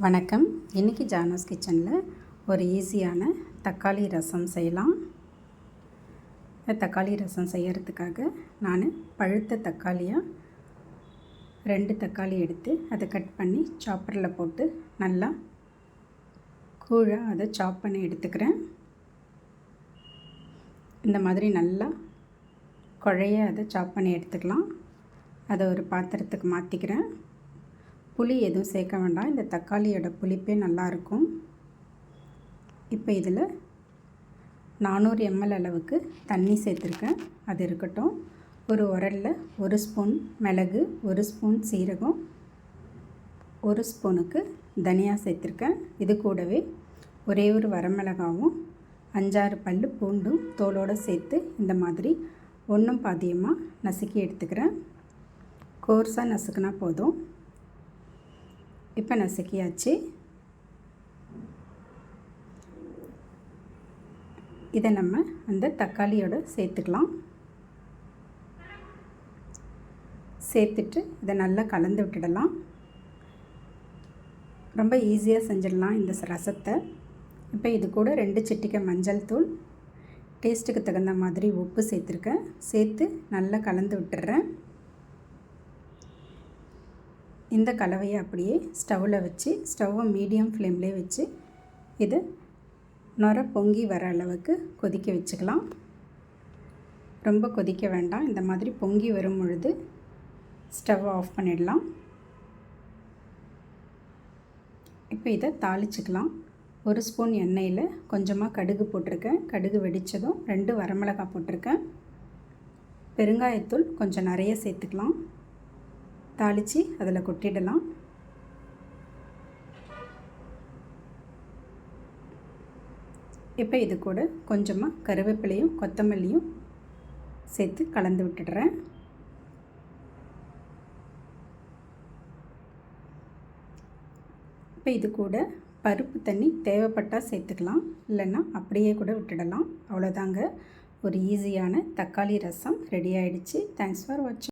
வணக்கம். இன்றைக்கி ஜானஸ் கிச்சனில் ஒரு ஈஸியான தக்காளி ரசம் செய்யலாம். தக்காளி ரசம் செய்கிறதுக்காக நான் பழுத்த தக்காளியாக 2 தக்காளி எடுத்து அதை கட் பண்ணி சாப்பரில் போட்டு நல்லா கூழாக அதை சாப் பண்ணி எடுத்துக்கிறேன். இந்த மாதிரி நல்லா குழைய அதை சாப் பண்ணி எடுத்துக்கலாம். அதை ஒரு பாத்திரத்துக்கு மாற்றிக்கிறேன். புளி எதுவும் சேர்க்க வேண்டாம். இந்த தக்காளியோட புளிப்பே நல்லாயிருக்கும். இப்போ இதில் 400 ml அளவுக்கு தண்ணி சேர்த்துருக்கேன். அது இருக்கட்டும். ஒரு உரலில் 1 ஸ்பூன் மிளகு, 1 ஸ்பூன் சீரகம், 1 ஸ்பூனுக்கு தனியா சேர்த்துருக்கேன். இது கூடவே ஒரே ஒரு வரமிளகாவும் 5-6 பல் பூண்டும் தோலோடு சேர்த்து இந்த மாதிரி ஒன்றும் பாதியமாக நசுக்கி எடுத்துக்கிறேன். கோர்ஸாக நசுக்கினா போதும். இப்போ நசுக்கியாச்சு. இதை நம்ம அந்த தக்காளியோடு சேர்த்துக்கலாம். சேர்த்துட்டு இதை நல்லா கலந்து விட்டுடலாம். ரொம்ப ஈஸியாக செஞ்சிடலாம் இந்த ரசத்தை. இப்போ இது கூட 2 சிட்டிகை மஞ்சள் தூள், டேஸ்ட்டுக்கு தகுந்த மாதிரி உப்பு சேர்த்துருக்கேன். சேர்த்து நல்லா கலந்து விட்டுறேன். இந்த கலவையை அப்படியே ஸ்டவ்வில் வச்சு ஸ்டவ்வை மீடியம் ஃப்ளேம்லேயே வச்சு இதை நுர பொங்கி வர அளவுக்கு கொதிக்க வச்சுக்கலாம். ரொம்ப கொதிக்க வேண்டாம். இந்த மாதிரி பொங்கி வரும் பொழுது ஸ்டவ் ஆஃப் பண்ணிடலாம். இப்போ இதை தாளிச்சுக்கலாம். 1 ஸ்பூன் எண்ணெயில் கொஞ்சமாக கடுகு போட்டிருக்கேன். கடுகு வெடித்ததும் 2 வரமிளகாய் போட்டிருக்கேன். பெருங்காயத்தூள் கொஞ்சம் நிறைய சேர்த்துக்கலாம். தாளித்து அதில் கொட்டிடலாம். இப்போ இது கூட கொஞ்சமாக கருவேப்பிலையும் கொத்தமல்லியும் சேர்த்து கலந்து விட்டுடுறேன். இப்போ இது கூட பருப்பு தண்ணி தேவைப்பட்டால் சேர்த்துக்கலாம், இல்லைன்னா அப்படியே கூட விட்டுடலாம். அவ்வளோதாங்க, ஒரு ஈஸியான தக்காளி ரசம் ரெடி ஆகிடுச்சு. தேங்க்ஸ் ஃபார் வாட்சிங்.